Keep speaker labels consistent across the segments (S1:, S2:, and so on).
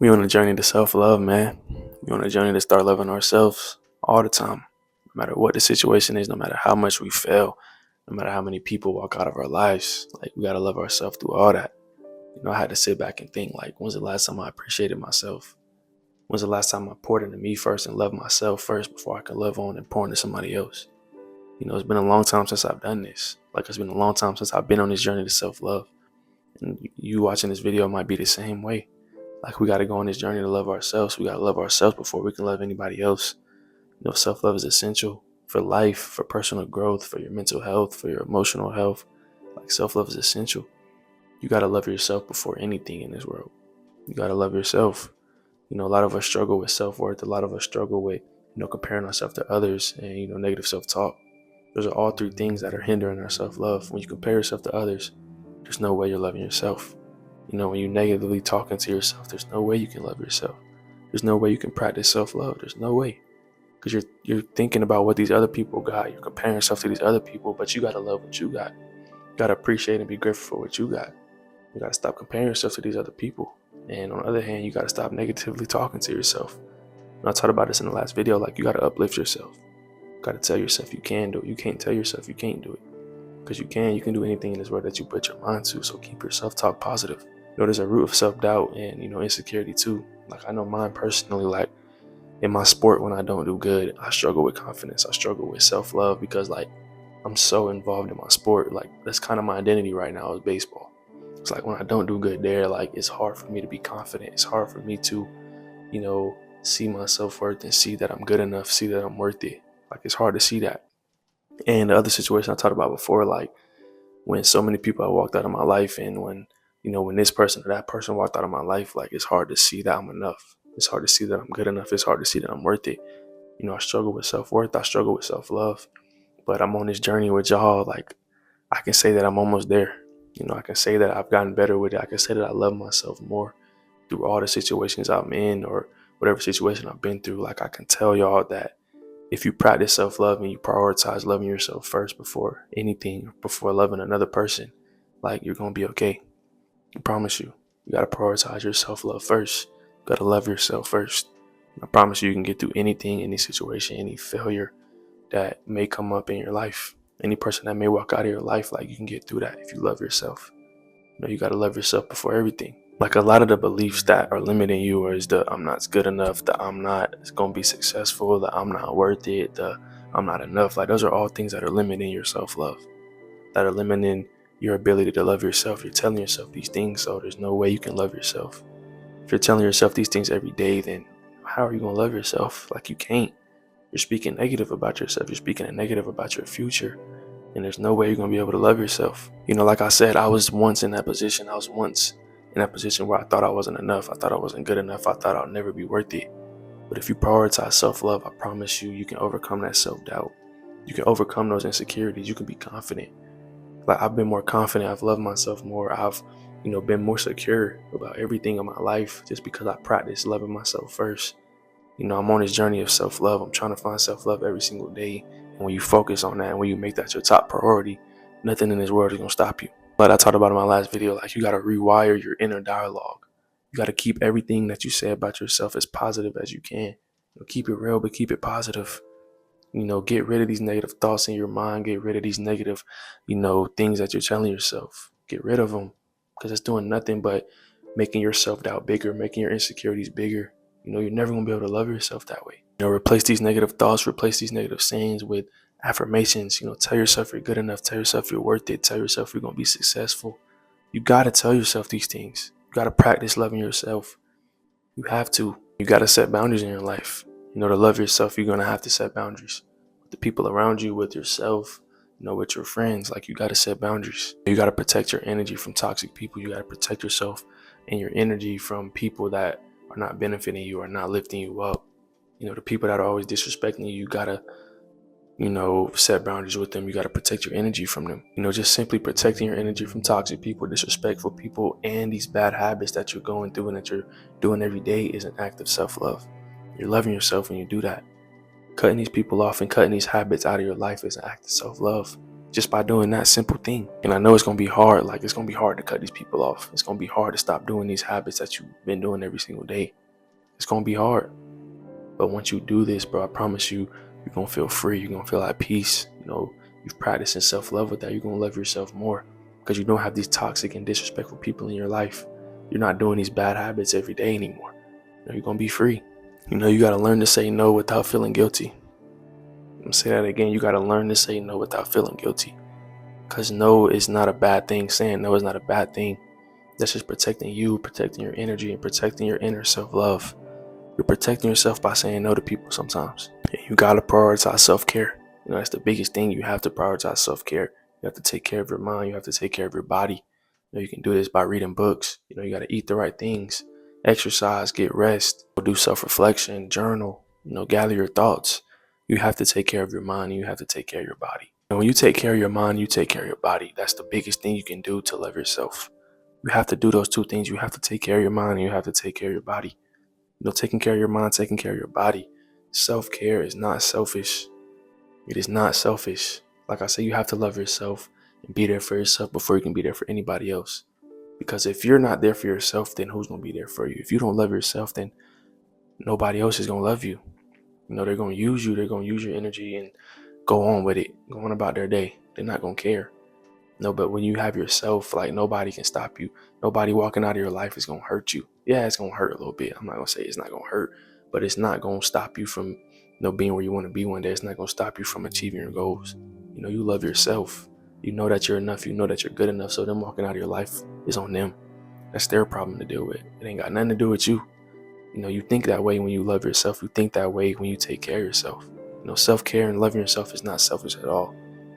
S1: We on a journey to self-love, man. We on a journey to start loving ourselves all the time. No matter what the situation is, no matter how much we fail, no matter how many people walk out of our lives, like we gotta love ourselves through all that. I had to sit back and think, like, when's the last time I appreciated myself? When's the last time I poured into me first and loved myself first before I could love on and pour into somebody else? It's been a long time since I've done this. Like, it's been a long time since I've been on this journey to self-love. And you watching this video might be the same way. Like, we got to go on this journey to love ourselves. We got to love ourselves before we can love anybody else. Self-love is essential for life, for personal growth, for your mental health, for your emotional health. Like, self-love is essential. You got to love yourself before anything in this world. You got to love yourself. A lot of us struggle with self-worth. A lot of us struggle with, comparing ourselves to others and, negative self-talk. Those are all three things that are hindering our self-love. When you compare yourself to others, there's no way you're loving yourself. When you're negatively talking to yourself, there's no way you can love yourself. There's no way you can practice self-love. There's no way. Because you're thinking about what these other people got. You're comparing yourself to these other people, but you got to love what you got. You got to appreciate and be grateful for what you got. You got to stop comparing yourself to these other people. And on the other hand, you got to stop negatively talking to yourself. I talked about this in the last video. Like, you got to uplift yourself. You got to tell yourself you can do it. You can't tell yourself you can't do it. Because you can do anything in this world that you put your mind to. So keep your self-talk positive. There's a root of self-doubt and, insecurity too. Like, I know mine personally, like in my sport, when I don't do good, I struggle with confidence. I struggle with self-love because, like, I'm so involved in my sport. Like, that's kind of my identity right now is baseball. It's like when I don't do good there, like, it's hard for me to be confident. It's hard for me to, see my self-worth and see that I'm good enough, see that I'm worth it. Like, it's hard to see that. And the other situation I talked about before, like when so many people have walked out of my life, and when this person or that person walked out of my life, like, it's hard to see that I'm enough. It's hard to see that I'm good enough. It's hard to see that I'm worth it. I struggle with self-worth. I struggle with self-love. But I'm on this journey with y'all. Like, I can say that I'm almost there. I can say that I've gotten better with it. I can say that I love myself more through all the situations I'm in or whatever situation I've been through. Like, I can tell y'all that if you practice self-love and you prioritize loving yourself first before anything, before loving another person, like, you're going to be okay. I promise you. You got to prioritize your self-love first. You got to love yourself first. I promise you can get through anything, any situation, any failure that may come up in your life. Any person that may walk out of your life, like, you can get through that if you love yourself. You got to love yourself before everything. Like, a lot of the beliefs that are limiting you is the I'm not good enough, the I'm not going to be successful, the I'm not worth it, the I'm not enough. Like, those are all things that are limiting your self-love, that are limiting your ability to love yourself. You're telling yourself these things, so there's no way you can love yourself. If you're telling yourself these things every day, then how are you going to love yourself? Like, you can't. You're speaking negative about yourself. You're speaking negative about your future. And there's no way you're going to be able to love yourself. Like I said, I was once in that position. I was once in that position where I thought I wasn't enough. I thought I wasn't good enough. I thought I'll never be worth it. But if you prioritize self-love, I promise you, you can overcome that self-doubt. You can overcome those insecurities. You can be confident. Like, I've been more confident. I've loved myself more. I've, been more secure about everything in my life just because I practice loving myself first. I'm on this journey of self-love. I'm trying to find self-love every single day. And when you focus on that and when you make that your top priority, nothing in this world is going to stop you. But I talked about in my last video, like, you got to rewire your inner dialogue. You got to keep everything that you say about yourself as positive as you can. Keep it real, but keep it positive. Get rid of these negative thoughts in your mind. Get rid of these negative, things that you're telling yourself. Get rid of them, because it's doing nothing but making your self-doubt bigger, making your insecurities bigger. You're never going to be able to love yourself that way. Replace these negative thoughts, replace these negative sayings with affirmations. Tell yourself you're good enough. Tell yourself you're worth it. Tell yourself you're going to be successful. You got to tell yourself these things. You got to practice loving yourself. You have to. You got to set boundaries in your life. To love yourself, you're going to have to set boundaries with the people around you, with yourself, with your friends. Like, you got to set boundaries. You got to protect your energy from toxic people. You got to protect yourself and your energy from people that are not benefiting you or not lifting you up. The people that are always disrespecting you, you got to, set boundaries with them. You got to protect your energy from them. Just simply protecting your energy from toxic people, disrespectful people, and these bad habits that you're going through and that you're doing every day is an act of self-love. You're loving yourself when you do that. Cutting these people off and cutting these habits out of your life is an act of self-love. just by doing that simple thing. And I know it's going to be hard. Like, it's going to be hard to cut these people off. It's going to be hard to stop doing these habits that you've been doing every single day. It's going to be hard. But once you do this, bro, I promise you, you're going to feel free. You're going to feel at peace. You know, you've practiced in self-love with that. You're going to love yourself more because you don't have these toxic and disrespectful people in your life. You're not doing these bad habits every day anymore. You know, you're going to be free. You know, you got to learn to say no without feeling guilty. I'm going to say that again. You got to learn to say no without feeling guilty. Because no is not a bad thing. Saying no is not a bad thing. That's just protecting you, protecting your energy, and protecting your inner self-love. You're protecting yourself by saying no to people sometimes. And you got to prioritize self-care. You know, that's the biggest thing. You have to prioritize self-care. You have to take care of your mind. You have to take care of your body. You know, you can do this by reading books. You know, you got to eat the right things, exercise, get rest, do self-reflection, journal, you know, gather your thoughts. You have to take care of your mind. And you have to take care of your body. And when you take care of your mind, you take care of your body. That's the biggest thing you can do to love yourself. You have to do those two things. You have to take care of your mind and you have to take care of your body. You know, taking care of your mind, taking care of your body. Self-care is not selfish. It is not selfish. Like I said, you have to love yourself and be there for yourself before you can be there for anybody else. Because if you're not there for yourself, then who's going to be there for you? If you don't love yourself, then nobody else is going to love you. You know, they're going to use you. They're going to use your energy and go on with it. Go on about their day. They're not going to care. No, but when you have yourself, like, nobody can stop you. Nobody walking out of your life is going to hurt you. Yeah, it's going to hurt a little bit. I'm not going to say it's not going to hurt, but it's not going to stop you from, you know, being where you want to be one day. It's not going to stop you from achieving your goals. You know, you love yourself. You know that you're enough. You know that you're good enough. So them walking out of your life is on them. That's their problem to deal with. It ain't got nothing to do with you. You know, you think that way when you love yourself. You think that way when you take care of yourself. You know, self-care and loving yourself is not selfish at all.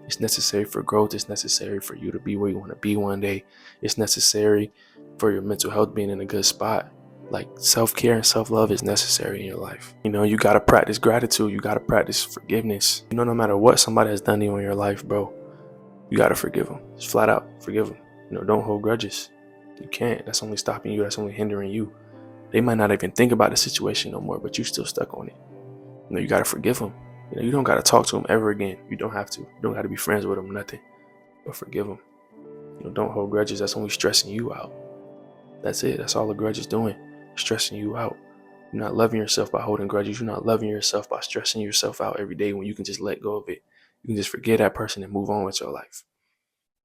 S1: It's necessary for growth. It's necessary for you to be where you want to be one day. It's necessary for your mental health being in a good spot. Like, self-care and self-love is necessary in your life. You know, you got to practice gratitude. You got to practice forgiveness. You know, no matter what somebody has done to you in your life, bro, you got to forgive them. Just flat out forgive them. You know, don't hold grudges. You can't. That's only stopping you. That's only hindering you. They might not even think about the situation no more, but you still stuck on it. You know, you got to forgive them. You know, you don't got to talk to them ever again. You don't have to. You don't got to be friends with them, nothing. But forgive them. You know, don't hold grudges. That's only stressing you out. That's it. That's all the grudge is doing. Stressing you out. You're not loving yourself by holding grudges. You're not loving yourself by stressing yourself out every day when you can just let go of it. You can just forget that person and move on with your life.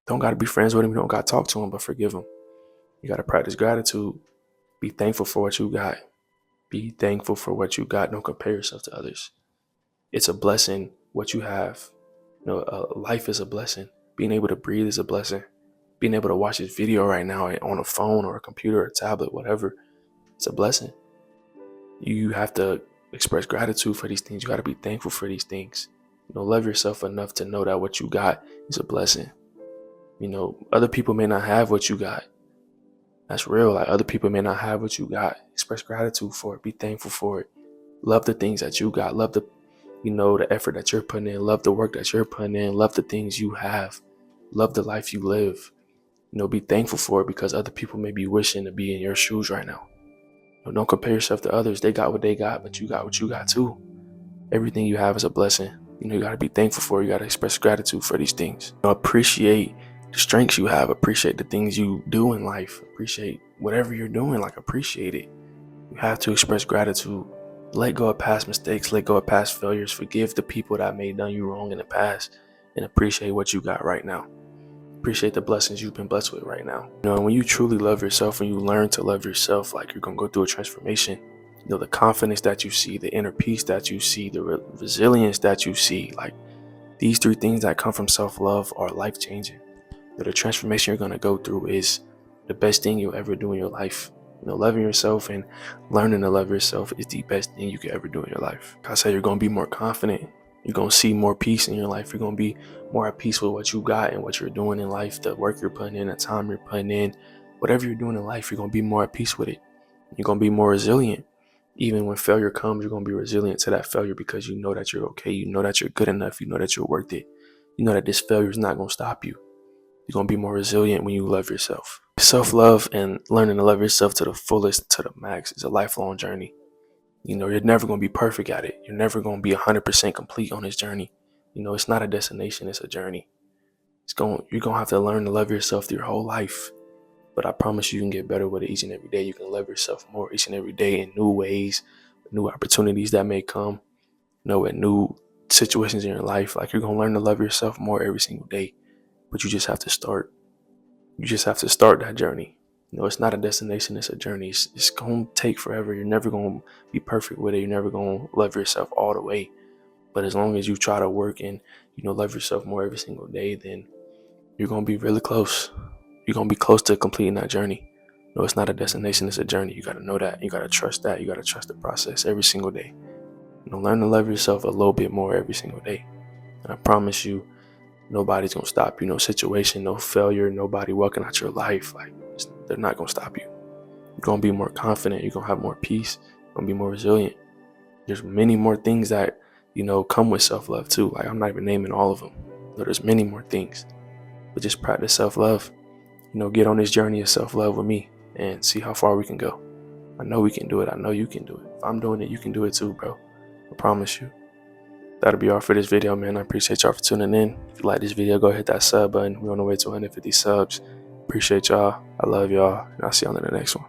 S1: Don't got to be friends with them. You don't got to talk to them, but forgive them. You got to practice gratitude. Be thankful for what you got. Be thankful for what you got. Don't compare yourself to others. It's a blessing what you have. You know, life is a blessing. Being able to breathe is a blessing. Being able to watch this video right now on a phone or a computer or a tablet, whatever, it's a blessing. You have to express gratitude for these things. You got to be thankful for these things. You know, love yourself enough to know that what you got is a blessing. You know, other people may not have what you got. That's real. Like, other people may not have what you got. Express gratitude for it. Be thankful for it. Love the things that you got. Love the, you know, the effort that you're putting in. Love the work that you're putting in. Love the things you have. Love the life you live. You know, be thankful for it because other people may be wishing to be in your shoes right now. You know, don't compare yourself to others. They got what they got, but you got what you got too. Everything you have is a blessing. You know, you got to be thankful for it. You got to express gratitude for these things. You know, appreciate the strengths you have. Appreciate the things you do in life. Appreciate whatever you're doing. Like, appreciate it. You have to express gratitude. Let go of past mistakes. Let go of past failures. Forgive the people that may have done you wrong in the past, and appreciate what you got right now. Appreciate the blessings you've been blessed with right now. You know, and when you truly love yourself, when you learn to love yourself, like, you're gonna go through a transformation. You know, the confidence that you see, the inner peace that you see, the resilience that you see, like, these three things that come from self-love are life-changing. You know, the transformation you're gonna go through is the best thing you'll ever do in your life. You know, loving yourself and learning to love yourself is the best thing you could ever do in your life. Like I said, you're gonna be more confident. You're gonna see more peace in your life. You're gonna be more at peace with what you got and what you're doing in life, the work you're putting in, the time you're putting in, whatever you're doing in life, you're gonna be more at peace with it. You're gonna be more resilient. Even when failure comes, you're gonna be resilient to that failure because you know that you're okay. You know that you're good enough. You know that you're worth it. You know that this failure is not gonna stop you. You're going to be more resilient when you love yourself. Self-love and learning to love yourself to the fullest, to the max, is a lifelong journey. You know, you're never going to be perfect at it. You're never going to be 100% complete on this journey. You know, it's not a destination, it's a journey. You're gonna have to learn to love yourself through your whole life. But I promise you can get better with it each and every day. You can love yourself more each and every day in new ways, new opportunities that may come, in new situations in your life. Like, you're gonna learn to love yourself more every single day. But you just have to start. You just have to start that journey. It's not a destination, it's a journey. It's gonna take forever. You're never gonna be perfect with it. You're never gonna love yourself all the way. But as long as you try to work and, love yourself more every single day, then you're gonna be really close. You're gonna be close to completing that journey. It's not a destination, it's a journey. You gotta know that. You gotta trust that. You gotta trust the process every single day. Learn to love yourself a little bit more every single day. And I promise you, nobody's gonna stop you. No situation, no failure, nobody walking out your life. Like, they're not gonna stop you. You're gonna be more confident. You're gonna have more peace. You're gonna be more resilient. There's many more things that, come with self-love too. Like, I'm not even naming all of them. There's many more things. But just practice self-love. Get on this journey of self-love with me and see how far we can go. I know we can do it. I know you can do it. If I'm doing it, you can do it too, bro. I promise you. That'll be all for this video, man. I appreciate y'all for tuning in. If you like this video, go hit that sub button. We're on the way to 150 subs. Appreciate y'all. I love y'all. And I'll see y'all in the next one.